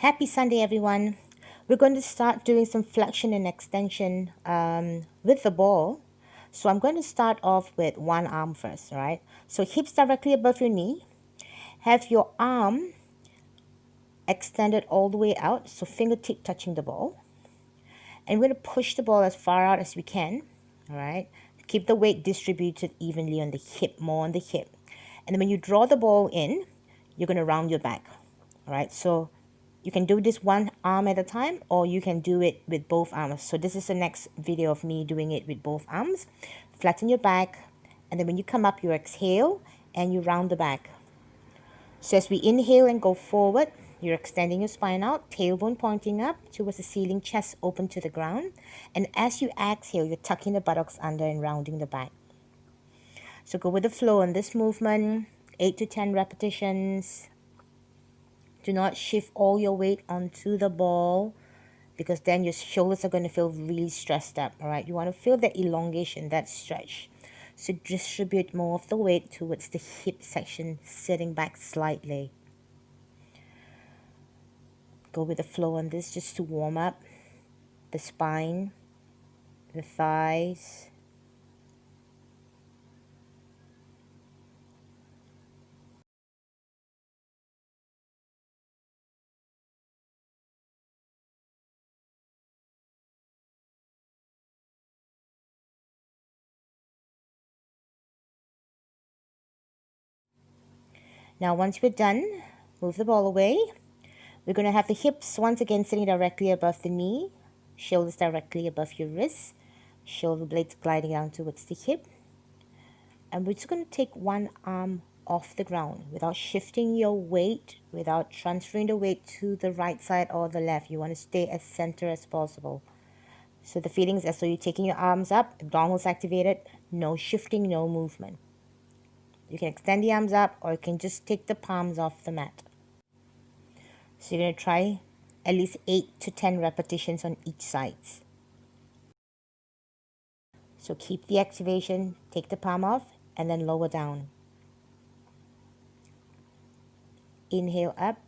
Happy Sunday, everyone. We're going to start doing some flexion and extension with the ball. So I'm going to start off with one arm first, all right? So hips directly above your knee. Have your arm extended all the way out, so fingertip touching the ball. And we're going to push the ball as far out as we can, all right? Keep the weight distributed evenly on the hip, more on the hip. And then when you draw the ball in, you're going to round your back, all right? So you can do this one arm at a time, or you can do it with both arms. So this is the next video of me doing it with both arms. Flatten your back, and then when you come up, you exhale and you round the back. So as we inhale and go forward, you're extending your spine out, tailbone pointing up towards the ceiling, chest open to the ground. And as you exhale, you're tucking the buttocks under and rounding the back. So go with the flow on this movement, 8 to 10 repetitions. Do not shift all your weight onto the ball, because then your shoulders are going to feel really stressed up, all right? You want to feel that elongation, that stretch. So distribute more of the weight towards the hip section, sitting back slightly. Go with the flow on this just to warm up the spine, the thighs. Now once we're done, move the ball away. We're going to have the hips once again sitting directly above the knee, shoulders directly above your wrists, shoulder blades gliding down towards the hip. And we're just going to take one arm off the ground without shifting your weight, without transferring the weight to the right side or the left. You want to stay as center as possible. So the feeling is as though you're taking your arms up, abdominals activated, no shifting, no movement. You can extend the arms up, or you can just take the palms off the mat. So you're going to try at least 8 to 10 repetitions on each side. So keep the activation, take the palm off, and then lower down. Inhale up,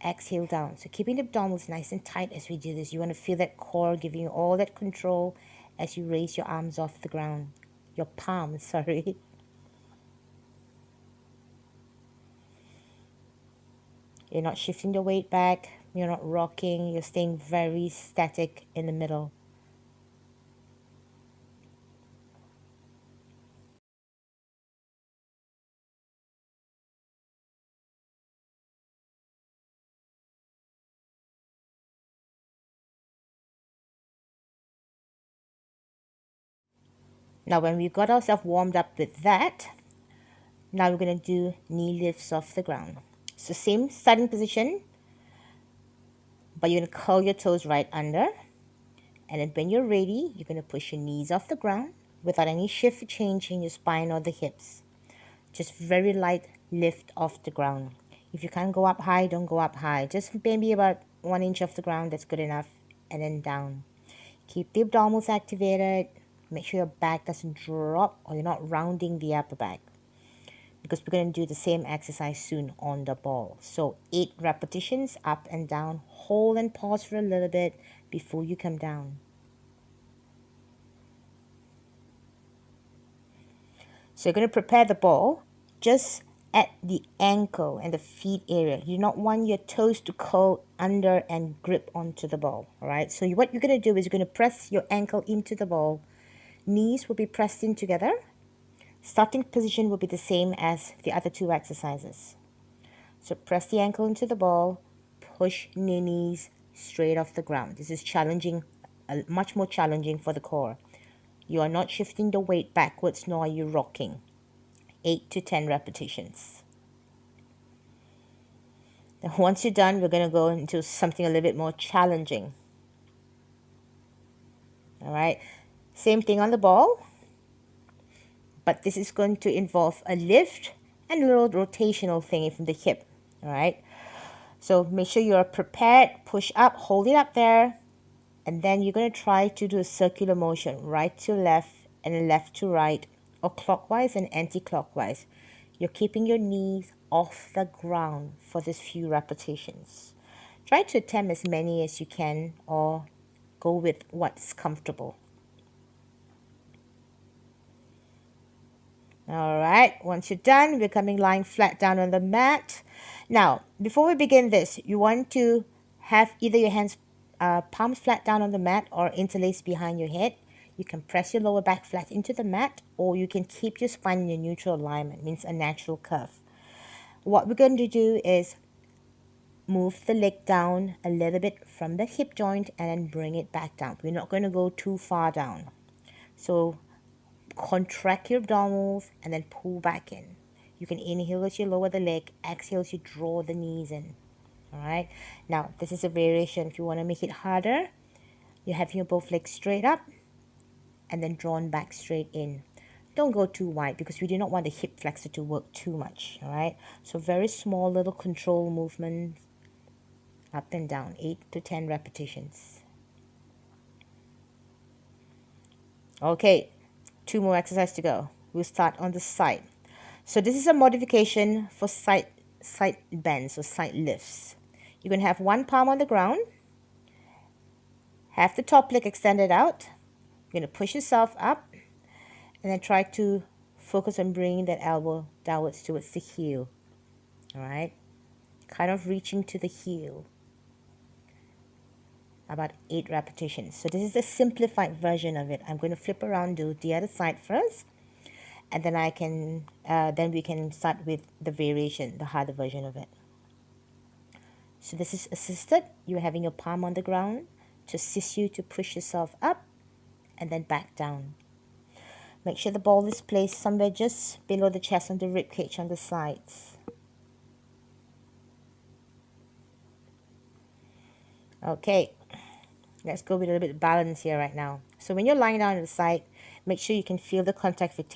exhale down. So keeping the abdominals nice and tight as we do this. You want to feel that core giving you all that control as you raise your arms off the ground. Your palms, sorry. You're not shifting the weight back. You're not rocking. You're staying very static in the middle. Now when we've got ourselves warmed up with that, now we're going to do knee lifts off the ground. So same starting position, but you're going to curl your toes right under. And then when you're ready, you're going to push your knees off the ground without any shift or change in your spine or the hips. Just very light lift off the ground. If you can't go up high, don't go up high. Just maybe about 1 inch off the ground, that's good enough. And then down. Keep the abdominals activated. Make sure your back doesn't drop, or you're not rounding the upper back, because we're going to do the same exercise soon on the ball. So 8 repetitions up and down. Hold and pause for a little bit before you come down. So you're going to prepare the ball just at the ankle and the feet area. You do not want your toes to curl under and grip onto the ball, all right? So what you're going to do is you're going to press your ankle into the ball. Knees will be pressed in together. Starting position will be the same as the other 2 exercises. So press the ankle into the ball, push your knees straight off the ground. This is challenging, much more challenging for the core. You are not shifting the weight backwards, nor are you rocking. 8 to 10 repetitions. Then once you're done, we're going to go into something a little bit more challenging. All right, same thing on the ball, but this is going to involve a lift and a little rotational thing from the hip. All right, so make sure you're prepared. Push up, hold it up there, and then you're going to try to do a circular motion, right to left and left to right, or clockwise and anti-clockwise. You're keeping your knees off the ground for these few repetitions. Try to attempt as many as you can or go with what's comfortable. All right, once you're done, we're coming lying flat down on the mat. Now, before we begin this, you want to have either your hands palms flat down on the mat or interlaced behind your head. You can press your lower back flat into the mat, or you can keep your spine in your neutral alignment, means a natural curve. What we're going to do is move the leg down a little bit from the hip joint and then bring it back down. We're not going to go too far down. So contract your abdominals and then pull back in. You can inhale as you lower the leg, exhale as you draw the knees in. All right. Now, this is a variation. If you want to make it harder, you're having your both legs straight up and then drawn back straight in. Don't go too wide because we do not want the hip flexor to work too much. All right. So very small little control movements up and down, 8 to 10 repetitions. Okay, 2 more exercises to go. We'll start on the side. So this is a modification for side bends or side lifts. You're going to have one palm on the ground, have the top leg extended out. You're going to push yourself up and then try to focus on bringing that elbow downwards towards the heel. All right, kind of reaching to the heel. About 8 repetitions. So this is a simplified version of it. I'm going to flip around, do the other side first, and then then we can start with the variation, the harder version of it. So this is assisted. You're having your palm on the ground to assist you to push yourself up and then back down. Make sure the ball is placed somewhere just below the chest and the rib cage on the sides. Okay, let's go with a little bit of balance here right now. So when you're lying down on the side, make sure you can feel the contact with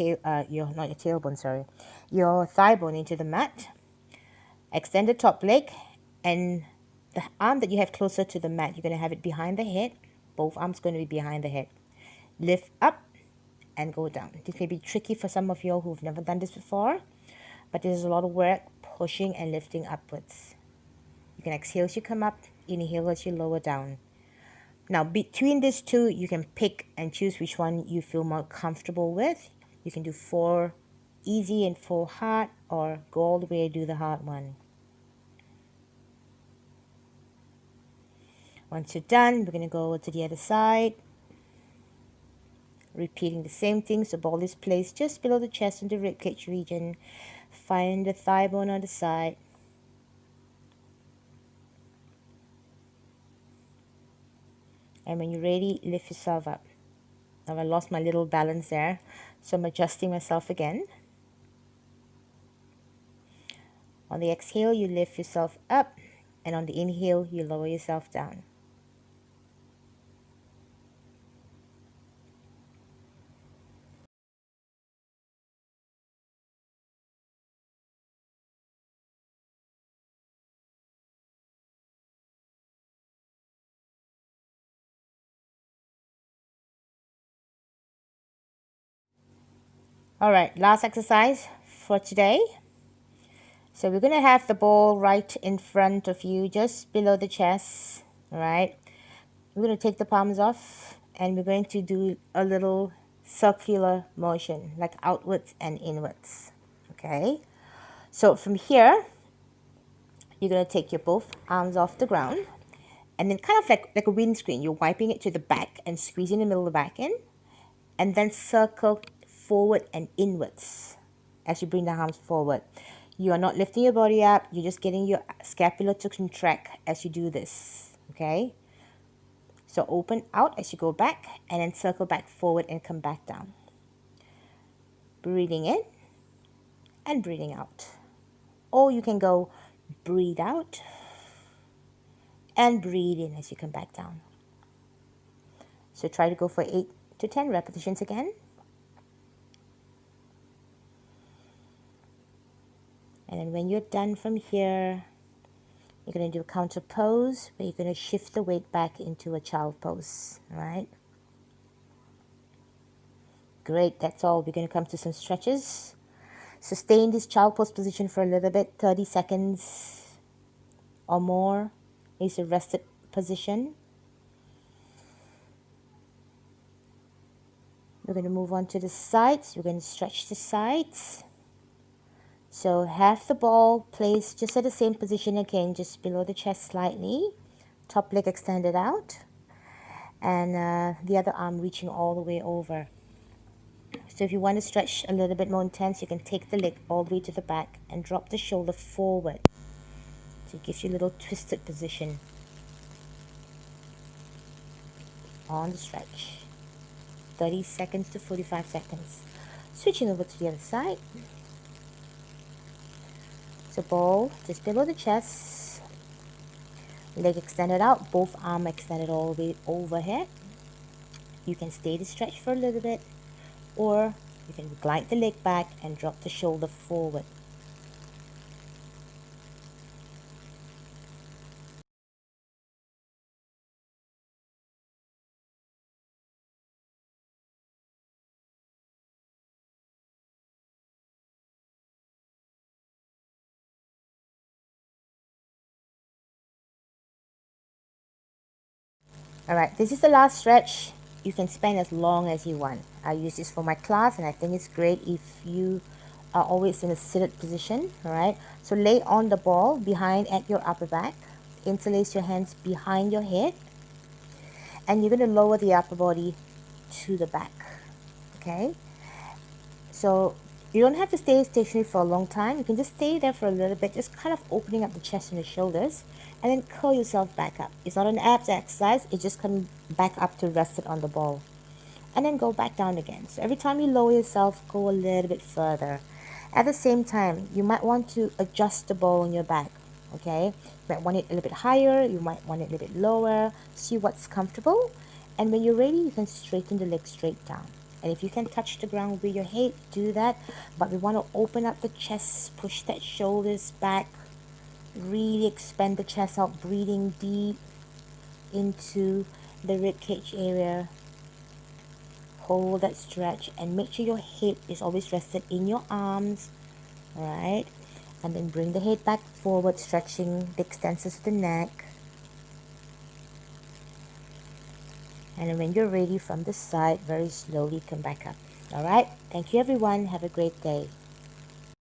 your thigh bone into the mat. Extend the top leg and the arm that you have closer to the mat, you're going to have it behind the head. Both arms going to be behind the head. Lift up and go down. This may be tricky for some of you who've never done this before, but there's a lot of work pushing and lifting upwards. You can exhale as you come up, inhale as you lower down. Now, between these two, you can pick and choose which one you feel more comfortable with. You can do 4 easy and 4 hard, or go all the way and do the hard one. Once you're done, we're going to go to the other side. Repeating the same thing. So ball is placed just below the chest and the ribcage region. Find the thigh bone on the side. And when you're ready, lift yourself up. Now I lost my little balance there, so I'm adjusting myself again. On the exhale, you lift yourself up, and on the inhale, you lower yourself down. All right, last exercise for today. So we're going to have the ball right in front of you, just below the chest. All right. We're going to take the palms off and we're going to do a little circular motion, like outwards and inwards. Okay. So from here, you're going to take your both arms off the ground and then kind of like a windscreen, you're wiping it to the back and squeezing the middle of the back in, and then circle forward and inwards as you bring the arms forward. You are not lifting your body up, you're just getting your scapula to contract as you do this, okay? So open out as you go back and then circle back forward and come back down. Breathing in and breathing out. Or you can go breathe out and breathe in as you come back down. So try to go for 8 to 10 repetitions again. And then when you're done from here, you're going to do a counter pose where you're going to shift the weight back into a child pose. All right? Great, that's all. We're going to come to some stretches. So stay in this child pose position for a little bit, 30 seconds or more. is a rested position. We're going to move on to the sides. We're going to stretch the sides. So have the ball placed just at the same position again, just below the chest slightly. Top leg extended out. And the other arm reaching all the way over. So if you want to stretch a little bit more intense, you can take the leg all the way to the back and drop the shoulder forward. So it gives you a little twisted position on the stretch. 30 seconds to 45 seconds. Switching over to the other side. So ball just below the chest. Leg extended out, both arms extended all the way overhead. You can stay the stretch for a little bit, or you can glide the leg back and drop the shoulder forward. Alright, this is the last stretch. You can spend as long as you want. I use this for my class and I think it's great if you are always in a seated position. Alright, so lay on the ball behind at your upper back. Interlace your hands behind your head. And you're going to lower the upper body to the back. Okay, so you don't have to stay stationary for a long time. You can just stay there for a little bit, just kind of opening up the chest and the shoulders, and then curl yourself back up. It's not an abs exercise, it's just coming back up to rest it on the ball. And then go back down again. So every time you lower yourself, go a little bit further. At the same time, you might want to adjust the ball on your back. Okay, you might want it a little bit higher, you might want it a little bit lower. See what's comfortable. And when you're ready, you can straighten the leg straight down. And if you can touch the ground with your head, do that. But we want to open up the chest, push that shoulders back, really expand the chest out, breathing deep into the rib cage area. Hold that stretch and make sure your head is always rested in your arms. Alright, and then bring the head back forward, stretching the extensors of the neck. And then when you're ready from the side, very slowly come back up. Alright, thank you everyone. Have a great day.